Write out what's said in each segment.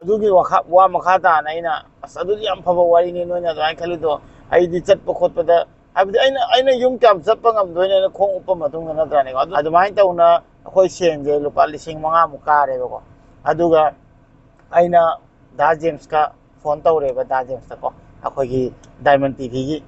ꯑꯗꯨꯒꯤ ꯋꯥ ꯃꯈꯥ ꯇꯥꯅ ꯑꯩꯅ ꯑꯗꯨꯗꯤ ꯌꯥꯝ ꯐꯕ ꯋꯥꯔꯤꯅꯤ ꯅꯣꯏꯅ ꯑꯗꯨꯃꯥꯏꯅ ꯈꯜꯂꯤꯗꯣ ꯑꯩꯗꯤ ꯆꯠꯄ ꯈꯣꯠꯄꯗ ꯍꯥꯏꯕꯗꯤ ꯑꯩꯅ ꯌꯨꯝ ꯀꯌꯥꯝ ꯆꯠꯄ ꯉꯝꯗꯣꯏꯅꯦꯅ ꯈꯣꯡ ꯎꯞꯄ ꯃꯇꯨꯡꯗ ꯅꯠꯇ꯭ꯔꯥꯅꯦꯀꯣ ꯑꯗꯨꯃꯥꯏꯅ ꯇꯧꯅ ꯑꯩꯈꯣꯏ ꯁꯦꯟꯁꯦ ꯂꯨꯄꯥ 5,000ꯃꯨꯛ ꯀꯥꯔꯦꯕꯀꯣ ꯑꯗꯨꯒ ꯑꯩꯅ ꯗꯥ ꯖꯦꯝꯁꯀ ꯐꯣꯟ ꯇꯧꯔꯦꯕ ꯗꯥ ꯖꯦꯝꯁꯇꯀꯣ ꯑꯩꯈꯣꯏꯒꯤ ꯗꯥꯏꯃꯟ ꯇꯤꯚꯤꯒꯤ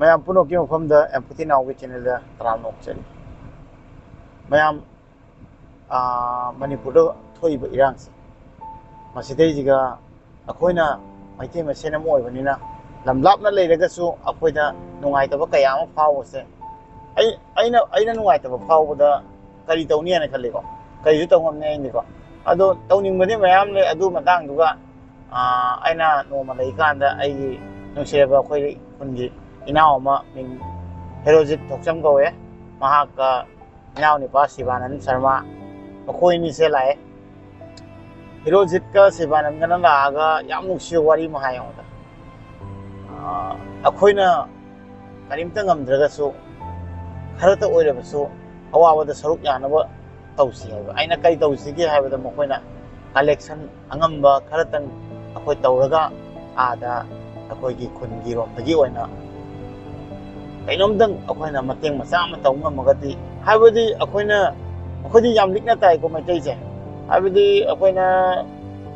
ꯃꯌꯥꯝ ꯄꯨꯝꯅꯃꯛꯀꯤ ꯃꯐꯝꯗ ꯑꯦꯝꯄꯊꯤ ꯅꯥꯎꯒꯤ ꯆꯦꯅꯦꯜꯗ ꯇꯔꯥꯝꯅ ꯑꯣꯛꯆꯔꯤ ꯃꯌꯥꯝ ꯃꯅꯤꯄꯨꯔꯗ ꯊꯣꯛꯏꯕ ꯏꯔꯥꯡꯁꯦ ꯃꯁꯤꯗꯩꯁꯤꯒ ꯑꯩꯈꯣꯏꯅ ꯃꯩꯇꯩ ꯃꯁꯦꯟ ꯑꯃ ꯑꯣꯏꯕꯅꯤꯅ ꯂꯝ ꯂꯥꯞꯅ ꯂꯩꯔꯒꯁꯨ ꯑꯩꯈꯣꯏꯗ ꯅꯨꯡꯉꯥꯏꯇꯕ ꯀꯌꯥ ꯑꯃ ꯐꯥꯎꯕꯁꯦ ꯑꯩꯅ ꯅꯨꯡꯉꯥꯏꯇꯕ ꯐꯥꯎꯕꯗ ꯀꯔꯤ ꯇꯧꯅꯤ ꯍꯥꯏꯅ ꯈꯜꯂꯤꯀꯣ ꯀꯔꯤꯁꯨ ꯇꯧꯉꯝꯅꯤ ꯑꯩꯅꯤꯀꯣ ꯑꯗꯣ ꯇꯧꯅꯤꯡꯕꯗꯤ ꯃꯌꯥꯝ ꯂꯩ ꯑꯗꯨ ꯃꯇꯥꯡꯗꯨꯒ ꯑꯩꯅ ꯅꯣꯡꯃ ꯂꯩꯀꯥꯟꯗ ꯑꯩꯒꯤ ꯅꯨꯡꯁꯤꯔꯕ ꯑꯩꯈꯣꯏ ꯈꯨꯟꯒꯤ ꯏꯅꯥꯎ ꯑꯃ ꯃꯤꯡ ꯍꯦꯔꯣꯖꯤꯠ ꯊꯣꯛꯆꯝ ꯀꯧꯋꯦ ꯃꯍꯥꯛꯀ ꯏꯅꯥꯎꯅꯨꯄꯥ ꯁꯤꯕꯥꯅꯟꯗ ꯁꯔꯃ ꯃꯈꯣꯏꯅꯤꯁꯦ ꯂꯥꯛꯑꯦ ꯍꯦꯔꯣꯖꯤꯠꯀ ꯁꯤꯕꯥꯅꯟꯗꯅ ꯂꯥꯛꯑꯒ ꯌꯥꯝ ꯅꯨꯡꯁꯤꯕ ꯋꯥꯔꯤ ꯑꯃ ꯍꯥꯏ ꯑꯩꯉꯣꯟꯗ ꯑꯩꯈꯣꯏꯅ ꯀꯔꯤꯝꯇ ꯉꯝꯗ꯭ꯔꯒꯁꯨ ꯈꯔꯇ ꯑꯣꯏꯔꯕꯁꯨ ꯑꯋꯥꯕꯗ ꯁꯔꯨꯛ ꯌꯥꯅꯕ ꯇꯧꯁꯤ ꯍꯥꯏꯕ ꯑꯩꯅ ꯀꯔꯤ ꯇꯧꯁꯤꯒꯦ ꯍꯥꯏꯕꯗ ꯃꯈꯣꯏꯅ ꯀꯂꯦꯛꯁꯟ ꯑꯉꯝꯕ ꯈꯔꯇꯪ ꯑꯩꯈꯣꯏ ꯇꯧꯔꯒ ꯑꯥꯗ ꯑꯩꯈꯣꯏꯒꯤ ꯈꯨꯟꯒꯤꯔꯣꯝꯗꯒꯤ ꯑꯣꯏꯅ ꯀꯩꯅꯣꯝꯇꯪ ꯑꯩꯈꯣꯏꯅ ꯃꯇꯦꯡ ꯃꯆꯥ ꯑꯃ ꯇꯧ ꯉꯝꯃꯒꯗꯤ ꯍꯥꯏꯕꯗꯤ ꯑꯩꯈꯣꯏꯗꯤ ꯌꯥꯝ ꯂꯤꯛꯅ ꯇꯥꯏꯀꯣ ꯃꯩꯇꯩꯁꯦ ꯍꯥꯏꯕꯗꯤ ꯑꯩꯈꯣꯏꯅ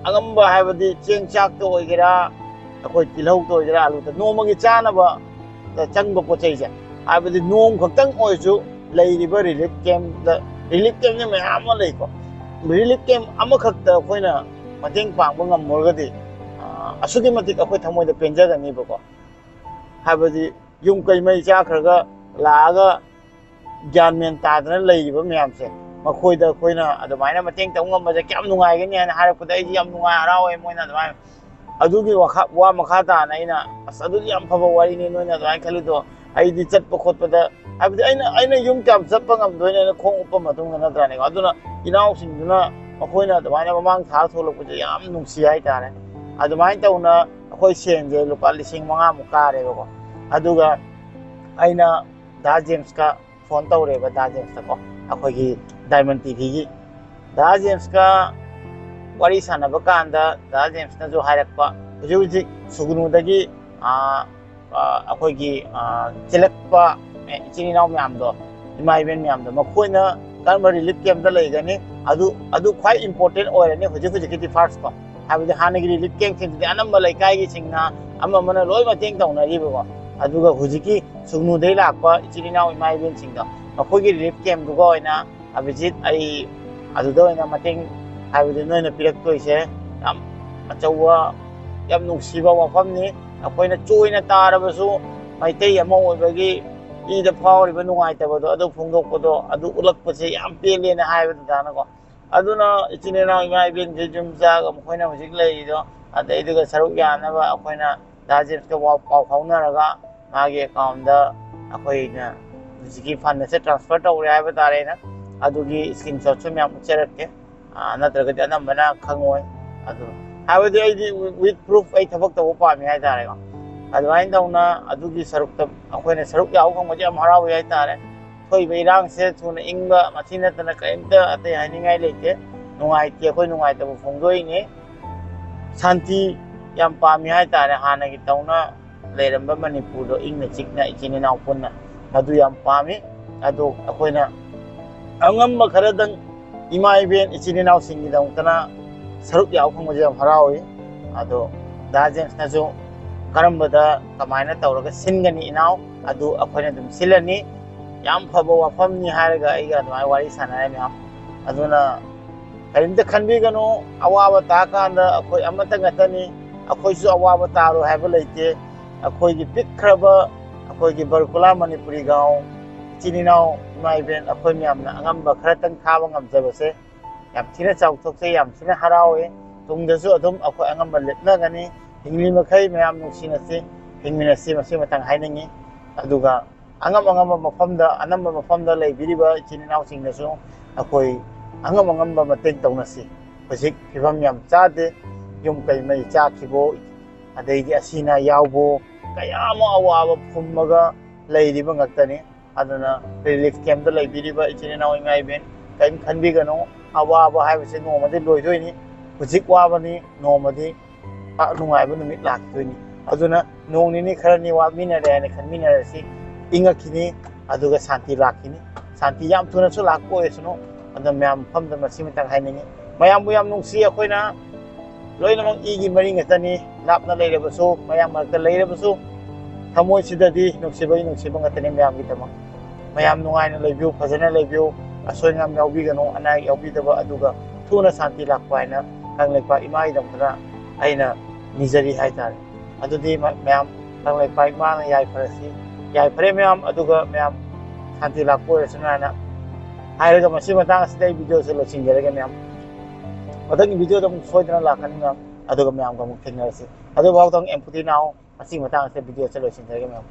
ꯑꯉꯝꯕ ꯍꯥꯏꯕꯗꯤ ꯆꯦꯡ ꯆꯥꯛꯇ ꯑꯣꯏꯒꯦꯔꯥ ꯑꯩꯈꯣꯏ ꯇꯤꯜꯍꯧꯗ ꯑꯣꯏꯒꯦꯔꯥ ꯑꯂꯨꯗ ꯅꯣꯡꯃꯒꯤ ꯆꯥꯅꯕ ꯆꯪꯕ ꯄꯣꯠ ꯆꯩꯁꯦ ꯍꯥꯏꯕꯗꯤ ꯅꯣꯡ ꯈꯛꯇꯪ ꯑꯣꯏꯔꯁꯨ ꯂꯩꯔꯤꯕ ꯔꯤꯂꯤꯐ ꯀꯦꯝꯞꯁꯦ ꯃꯌꯥꯝ ꯑꯃ ꯂꯩꯀꯣ ꯔꯤꯂꯤꯐ ꯀꯦꯝꯞ ꯑꯃꯈꯛꯇ ꯑꯩꯈꯣꯏꯅ ꯃꯇꯦꯡ ꯄꯥꯡꯕ ꯉꯝꯃꯨꯔꯒꯗꯤ ꯑꯁꯨꯛꯀꯤ ꯃꯇꯤꯛ ꯑꯩꯈꯣꯏ ꯊꯃꯣꯏꯗ ꯄꯦꯟꯖꯒꯅꯤꯕꯀꯣ ꯍꯥꯏꯕꯗꯤ ꯌꯨꯝ ꯀꯩ ꯃꯩ ꯆꯥꯈ꯭ꯔꯒ ꯂꯥꯛꯑꯒ ꯒ꯭ꯌꯥꯟ ꯃꯦꯟ ꯇꯥꯗꯅ ꯂꯩꯔꯤꯕ ꯃꯌꯥꯝꯁꯦ ꯃꯈꯣꯏꯗ ꯑꯩꯈꯣꯏꯅ ꯑꯗꯨꯃꯥꯏꯅ ꯃꯇꯦꯡ ꯇꯧꯕ ꯉꯝꯕꯁꯦ ꯀꯌꯥꯝ ꯅꯨꯡꯉꯥꯏꯒꯅꯤ ꯍꯥꯏꯅ ꯍꯥꯏꯔꯛꯄꯗ ꯑꯩꯁꯤ ꯌꯥꯝ ꯅꯨꯡꯉꯥꯏ ꯍꯔꯥꯎꯋꯦ ꯃꯣꯏꯅ ꯑꯗꯨꯃꯥꯏꯅ ꯑꯗꯨꯒꯤ ꯋꯥ ꯃꯈꯥ ꯇꯥꯅ ꯑꯩꯅ ꯑꯗꯨꯗꯤ ꯌꯥꯝ ꯐꯕ ꯋꯥꯔꯤꯅꯤ ꯅꯣꯏꯅ ꯑꯗꯨꯃꯥꯏꯅ ꯈꯜꯂꯤꯗꯣ ꯑꯩꯗꯤ ꯆꯠꯄ ꯈꯣꯠꯄꯗ ꯍꯥꯏꯕꯗꯤ ꯑꯩꯅ ꯌꯨꯝ ꯀꯌꯥꯝ ꯆꯠꯄ ꯉꯝꯗꯣꯏꯅꯦꯅ ꯈꯣꯡ ꯎꯞꯄ ꯃꯇꯨꯡꯗ ꯅꯠꯇ꯭ꯔꯥꯅꯦꯀꯣ ꯑꯗꯨꯅ ꯏꯅꯥꯎꯁꯤꯡꯗꯨꯅ ꯃꯈꯣꯏꯅ ꯑꯗꯨꯃꯥꯏꯅ ꯃꯃꯥꯡ ꯊꯥꯔ ꯊꯣꯛꯂꯛꯄꯁꯦ ꯌꯥꯝ ꯅꯨꯡꯁꯤ ꯍꯥꯏꯇꯥꯔꯦ ꯑꯗꯨꯃꯥꯏꯅ ꯇꯧꯅ ꯑꯩꯈꯣꯏ ꯁꯦꯟꯁꯦ ꯂꯨꯄꯥ 5,000ꯃꯨꯛ ꯀꯥꯔꯦꯕꯀꯣ ꯑꯗꯨꯒ ꯑꯩꯅ ꯗꯥ ꯖꯦꯝꯁꯀ ꯐꯣꯟ ꯇꯧꯔꯦꯕ ꯗꯥ ꯖꯦꯝꯁꯇꯀꯣ ꯑꯩꯈꯣꯏꯒꯤ ꯗꯥꯏꯃꯟ ꯇꯤꯚꯤꯒꯤ ꯗꯥ ꯖꯦꯝꯁꯀ ꯋꯥꯔꯤ ꯁꯥꯟꯅꯕ ꯀꯥꯟꯗ ꯗꯥ ꯖꯦꯝꯁꯅꯁꯨ ꯍꯥꯏꯔꯛꯄ ꯍꯧꯖꯤꯛ ꯁꯨꯒꯨꯅꯨꯗꯒꯤ ꯑꯩꯈꯣꯏꯒꯤ ꯆꯤꯜꯂꯛꯄ ꯏꯆꯤꯟ ꯏꯅꯥꯎ ꯃꯌꯥꯝꯗꯣ ꯏꯃꯥ ꯏꯕꯦꯟ ꯃꯌꯥꯝꯗꯣ ꯃꯈꯣꯏꯅ ꯀꯔꯝꯕ ꯔꯤꯂꯤꯐ ꯀꯦꯝꯞꯇ ꯂꯩꯒꯅꯤ ꯑꯗꯨ ꯈ꯭ꯋꯥꯏ ꯏꯝꯄꯣꯔꯇꯦꯟ ꯑꯣꯏꯔꯅꯤ ꯍꯧꯖꯤꯛꯀꯤꯗꯤ ꯐꯥꯔꯁꯀꯣ ꯍꯥꯏꯕꯗꯤ ꯍꯥꯟꯅꯒꯤ ꯔꯤꯂꯤꯐ ꯀꯦꯝꯞꯁꯤꯡꯗꯨꯗꯤ ꯑꯅꯝꯕ ꯂꯩꯀꯥꯏꯒꯤꯁꯤꯡꯅ ꯑꯃꯅ ꯂꯣꯏ ꯃꯇꯦꯡ ꯇꯧꯅꯔꯤꯕꯀꯣ ꯑꯗꯨꯒ ꯍꯧꯖꯤꯛꯀꯤ ꯁꯨꯒꯅꯨꯗꯒꯤ ꯂꯥꯛꯄ ꯏꯆꯤꯟ ꯏꯅꯥꯎ ꯏꯃꯥ ꯏꯕꯦꯟꯁꯤꯡꯗꯣ ꯃꯈꯣꯏꯒꯤ ꯔꯤꯂꯤꯐ ꯀꯦꯝꯞꯇꯨꯒ ꯑꯣꯏꯅ ꯑꯕꯤꯖꯤꯠ ꯑꯩ ꯑꯗꯨꯗ ꯑꯣꯏꯅ ꯃꯇꯦꯡ ꯍꯥꯏꯕꯗꯤ ꯅꯣꯏꯅ ꯄꯤꯔꯛꯇꯣꯏꯁꯦ ꯌꯥꯝ ꯑꯆꯧꯕ ꯌꯥꯝ ꯅꯨꯡꯁꯤꯕ ꯋꯥꯐꯝꯅꯤ ꯑꯩꯈꯣꯏꯅ ꯆꯣꯏꯅ ꯇꯥꯔꯕꯁꯨ ꯃꯩꯇꯩ ꯑꯃ ꯑꯣꯏꯕꯒꯤ ꯏꯗ ꯐꯥꯎꯔꯤꯕ ꯅꯨꯡꯉꯥꯏꯇꯕꯗꯣ ꯑꯗꯨ ꯐꯣꯡꯗꯣꯛꯄꯗꯣ ꯑꯗꯨ ꯎꯠꯂꯛꯄꯁꯦ ꯌꯥꯝ ꯄꯦꯜꯂꯦꯅ ꯍꯥꯏꯕꯗꯨꯗꯅꯀꯣ ꯑꯗꯨꯅ ꯏꯆꯤꯟ ꯏꯅꯥꯎ ꯏꯃꯥ ꯏꯕꯦꯟꯁꯦ ꯌꯨꯝ ꯆꯥꯒ ꯃꯈꯣꯏꯅ ꯍꯧꯖꯤꯛ ꯂꯩꯔꯤꯗꯣ ꯑꯗꯩꯗꯨꯒ ꯁꯔꯨꯛ ꯌꯥꯅꯕ ꯑꯩꯈꯣꯏꯅ ꯗꯥ ꯖꯦꯝꯁꯀ ꯄꯥꯎ ꯐꯥꯎꯅꯔꯒ ꯃꯥꯒꯤ ꯑꯦꯀꯥꯎꯟꯗ ꯑꯩꯈꯣꯏꯅ ꯍꯧꯖꯤꯛꯀꯤ ꯐꯟ ꯑꯁꯦ ꯇ꯭ꯔꯥꯟꯁꯐꯔ ꯇꯧꯔꯦ ꯍꯥꯏꯕ ꯇꯥꯔꯦꯅ ꯑꯗꯨꯒꯤ ꯏꯁꯀ꯭ꯔꯤꯟ ꯁꯣꯠꯁꯨ ꯃꯌꯥꯝ ꯎꯠꯆꯔꯛꯀꯦ ꯅꯠꯇ꯭ꯔꯒꯗꯤ ꯑꯅꯝꯕꯅ ꯈꯪꯉꯣꯏ ꯑꯗꯨ ꯍꯥꯏꯕꯗꯤ ꯑꯩꯗꯤ ꯋꯤꯠ ꯄ꯭ꯔꯨꯐ ꯑꯩ ꯊꯕꯛ ꯇꯧꯕ ꯄꯥꯝꯃꯤ ꯍꯥꯏꯇꯥꯔꯦꯀꯣ ꯑꯗꯨꯃꯥꯏꯅ ꯇꯧꯅ ꯑꯗꯨꯒꯤ ꯁꯔꯨꯛꯇ ꯑꯩꯈꯣꯏꯅ ꯁꯔꯨꯛ ꯌꯥꯎꯕ ꯐꯪꯕꯁꯦ ꯌꯥꯝ ꯍꯔꯥꯎꯏ ꯍꯥꯏꯇꯥꯔꯦ ꯊꯣꯛꯏꯕ ꯏꯔꯥꯡꯁꯦ ꯊꯨꯅ ꯏꯪꯕ ꯃꯁꯤ ꯅꯠꯇꯅ ꯀꯔꯤꯝꯇ ꯑꯇꯩ ꯍꯥꯏꯅꯤꯡꯉꯥꯏ ꯂꯩꯇꯦ ꯅꯨꯡꯉꯥꯏꯇꯦ ꯑꯩꯈꯣꯏ ꯅꯨꯡꯉꯥꯏꯇꯕ ꯐꯣꯡꯗꯣꯛꯏꯅꯤ ꯁꯥꯟꯇꯤ ꯌꯥꯝ ꯄꯥꯝꯃꯤ ꯍꯥꯏꯇꯥꯔꯦ ꯍꯥꯟꯅꯒꯤ ꯇꯧꯅ ꯂꯩꯔꯝꯕ ꯃꯅꯤꯄꯨꯔꯗꯣ ꯏꯪꯅ ꯆꯤꯛꯅ ꯏꯆꯤꯟ ꯏꯅꯥꯎ ꯄꯨꯟꯅ ꯃꯗꯨ ꯌꯥꯝ ꯄꯥꯝꯃꯤ ꯑꯗꯨ ꯑꯩꯈꯣꯏꯅ ꯑꯉꯝꯕ ꯈꯔꯗꯪ ꯏꯃꯥ ꯏꯕꯦꯟ ꯏꯆꯤꯟ ꯏꯅꯥꯎꯁꯤꯡꯒꯤꯗꯃꯛꯇꯅ ꯁꯔꯨꯛ ꯌꯥꯎꯕ ꯐꯪꯕꯁꯦ ꯌꯥꯝ ꯍꯔꯥꯎꯏ ꯑꯗꯣ ꯗꯥ ꯖꯦꯝꯁꯅꯁꯨ ꯀꯔꯝꯕꯗ ꯀꯃꯥꯏꯅ ꯇꯧꯔꯒ ꯁꯤꯟꯒꯅꯤ ꯏꯅꯥꯎ ꯑꯗꯨ ꯑꯩꯈꯣꯏꯅ ꯑꯗꯨꯝ ꯁꯤꯜꯂꯅꯤ ꯌꯥꯝ ꯐꯕ ꯋꯥꯐꯝꯅꯤ ꯍꯥꯏꯔꯒ ꯑꯩꯒ ꯑꯗꯨꯃꯥꯏꯅ ꯋꯥꯔꯤ ꯁꯥꯟꯅꯔꯦ ꯃꯌꯥꯝ ꯑꯗꯨꯅ ꯀꯔꯤꯝꯇ ꯈꯟꯕꯤꯒꯅꯨ ꯑꯋꯥꯕ ꯇꯥꯀꯥꯟꯗ ꯑꯩꯈꯣꯏ ꯑꯃꯠꯇ ꯉꯥꯛꯇꯅꯤ ꯑꯩꯈꯣꯏꯁꯨ ꯑꯋꯥꯕ ꯇꯥꯔꯣꯏ ꯍꯥꯏꯕ ꯂꯩꯇꯦ ꯑꯩꯈꯣꯏꯒꯤ ꯄꯤꯛꯈ꯭ꯔꯕ ꯑꯩꯈꯣꯏꯒꯤ ꯕꯔꯀꯨꯂꯥ ꯃꯅꯤꯄꯨꯔꯤ ꯒꯥꯎ ꯏꯆꯤꯟ ꯏꯅꯥꯎ ꯏꯃꯥ ꯏꯕꯦꯟ ꯑꯩꯈꯣꯏ ꯃꯌꯥꯝꯅ ꯑꯉꯝꯕ ꯈꯔꯇꯪ ꯊꯥꯕ ꯉꯝꯖꯕꯁꯦ ꯌꯥꯝ ꯊꯤꯅ ꯆꯥꯎꯊꯣꯛꯆꯩ ꯌꯥꯝ ꯊꯤꯅ ꯍꯔꯥꯎꯏ ꯇꯨꯡꯗꯁꯨ ꯑꯗꯨꯝ ꯑꯩꯈꯣꯏ ꯑꯉꯝꯕ ꯂꯦꯞꯅꯒꯅꯤ ꯍꯤꯡꯂꯤꯃꯈꯩ ꯃꯌꯥꯝ ꯅꯨꯡꯁꯤꯅꯁꯤ ꯍꯤꯡꯃꯤꯟꯅꯁꯤ ꯃꯁꯤ ꯃꯇꯥꯡ ꯍꯥꯏꯅꯤꯡꯉꯤ ꯑꯗꯨꯒ ꯑꯉꯝꯕ ꯃꯐꯝꯗ ꯑꯅꯝꯕ ꯃꯐꯝꯗ ꯂꯩꯕꯤꯔꯤꯕ ꯏꯆꯤꯟ ꯏꯅꯥꯎꯁꯤꯡꯗꯁꯨ ꯑꯩꯈꯣই ꯑꯉꯝꯕ ꯃꯇꯦꯡ ꯇꯧꯅꯁꯤ ꯍꯧꯖꯤꯛ ꯐꯤꯕꯝ ꯌꯥꯝ ꯆꯥꯗꯦ ꯌꯨꯝ ꯀꯩ ꯃꯩ ꯆꯥꯈꯤꯕꯣ ꯑꯗꯩꯗꯤ ꯑꯁꯤꯅ ꯌꯥꯎꯕꯣ ꯀꯌꯥ ꯑꯃ ꯑꯋꯥꯕ ꯐꯨꯝꯃꯒ ꯂꯩꯔꯤꯕ ꯉꯥꯛꯇꯅꯤ ꯑꯗꯨꯅ ꯔꯤꯂꯤꯐ ꯀꯦꯝꯞꯇ ꯂꯩꯕꯤꯔꯤꯕ ꯏꯆꯤꯟ ꯏꯅꯥꯎ ꯏꯃꯥ ꯏꯕꯦꯟ ꯀꯔꯤꯝ ꯈꯟꯕꯤꯒꯅꯨ ꯑꯋꯥꯕ ꯍꯥꯏꯕꯁꯤ ꯅꯣꯡꯃꯗꯤ ꯂꯣꯏꯗꯣꯏꯅꯤ ꯍꯧꯖꯤꯛ ꯋꯥꯕꯅꯤ ꯅꯣꯡꯃꯗꯤ ꯅꯨꯡꯉꯥꯏꯕ ꯅꯨꯃꯤꯠ ꯂꯥꯛꯈꯤꯗꯣꯏꯅꯤ ꯑꯗꯨꯅ ꯅꯣꯡ ꯅꯤꯅꯤ ꯈꯔꯅꯤ ꯋꯥꯃꯤꯟꯅꯔꯦ ꯍꯥꯏꯅ ꯈꯟꯃꯤꯟꯅꯔꯁꯤ ꯏꯪꯉꯛꯈꯤꯅꯤ ꯑꯗꯨꯒ ꯁꯥꯟꯇꯤ ꯂꯥꯛꯈꯤꯅꯤ ꯁꯥꯟꯇꯤ ꯌꯥꯝ ꯊꯨꯅꯁꯨ ꯂꯥꯛꯄ ꯑꯣꯏꯔꯁꯅꯨ ꯑꯗꯨꯅ ꯃꯌꯥꯝ ꯃꯐꯝꯗ ꯃꯁꯤꯃꯇꯪ ꯍꯥꯏꯅꯤꯡꯉꯤ ꯃꯌꯥꯝꯕꯨ ꯌꯥꯝ ꯅꯨꯡꯁꯤ ꯑꯩꯈꯣꯏꯅ ꯂꯣꯏꯅꯃꯛ ꯏꯒꯤ ꯃꯔꯤ ꯉꯥꯛꯇꯅꯤ ꯂꯥꯞꯅ ꯂꯩꯔꯕꯁꯨ ꯃꯌꯥꯝ ꯃꯔꯛꯇ ꯂꯩꯔꯕꯁꯨ ꯊꯃꯣꯏꯁꯤꯗꯗꯤ ꯅꯨꯡꯁꯤꯕꯒꯤ ꯅꯨꯡꯁꯤꯕ ꯉꯥꯛꯇꯅꯤ ꯃꯌꯥꯝꯒꯤꯗꯃꯛ ꯃꯌꯥꯝ ꯅꯨꯡꯉꯥꯏꯅ ꯂꯩꯕꯤꯌꯨ ꯐꯖꯅ ꯂꯩꯕꯤꯌꯨ ꯑꯁꯣꯏ ꯑꯉꯥꯝ ꯌꯥꯎꯕꯤꯒꯅꯨ ꯑꯅꯥ ꯑꯌꯦꯛ ꯌꯥꯎꯕꯤꯗꯕ ꯑꯗꯨꯒ ꯊꯨꯅ ꯁꯥꯟꯇꯤ ꯂꯥꯛꯄ ꯍꯥꯏꯅ ꯀꯪꯂꯩꯄꯥꯛ ꯏꯃꯥꯒꯤꯗꯃꯛꯇ ꯑꯩꯅ ꯅꯤꯖꯔꯤ ꯍꯥꯏꯇꯥꯔꯦ ꯑꯗꯨꯗꯤ ꯃꯌꯥꯝ ꯀꯪꯂꯩꯄꯥꯛ ꯏꯃꯥꯅ ꯌꯥꯏꯐꯔꯁꯤ ꯌꯥꯏꯐꯔꯦ ꯃꯌꯥꯝ ꯑꯗꯨꯒ ꯃꯌꯥꯝ ꯁꯥꯟꯇꯤ ꯂꯥꯛꯄ ꯑꯣꯏꯔꯁꯅꯨ ꯍꯥꯏꯅ ꯍꯥꯏꯔꯒ ꯃꯁꯤ ꯃꯇꯥꯡ ꯑꯁꯤꯗ ꯑꯩ ꯚꯤꯗꯤꯑꯣꯁꯦ ꯂꯣꯏꯁꯤꯟꯖꯔꯒꯦ ꯃꯌꯥꯝ ꯃꯊꯪꯒꯤ ꯚꯤꯗꯤꯑꯣꯗ ꯑꯃꯨꯛ ꯁꯣꯏꯗꯅ ꯂꯥꯛꯀꯅꯤ ꯃꯌꯥꯝ ꯑꯗꯨꯒ ꯃꯌꯥꯝꯒ ꯑꯃꯨꯛ ꯊꯦꯡꯅꯔꯁꯤ ꯑꯗꯨꯐꯥꯎꯗꯪ ꯑꯦꯝꯄꯨꯇꯤ ꯅꯥꯎ ꯃꯁꯤꯒꯤ ꯃꯇꯥꯡ ꯑꯁꯤꯗ ꯚꯤꯗꯤꯑꯣꯁꯦ ꯂꯣꯏꯁꯤꯟꯖꯔꯒꯦ ꯃꯌꯥꯝ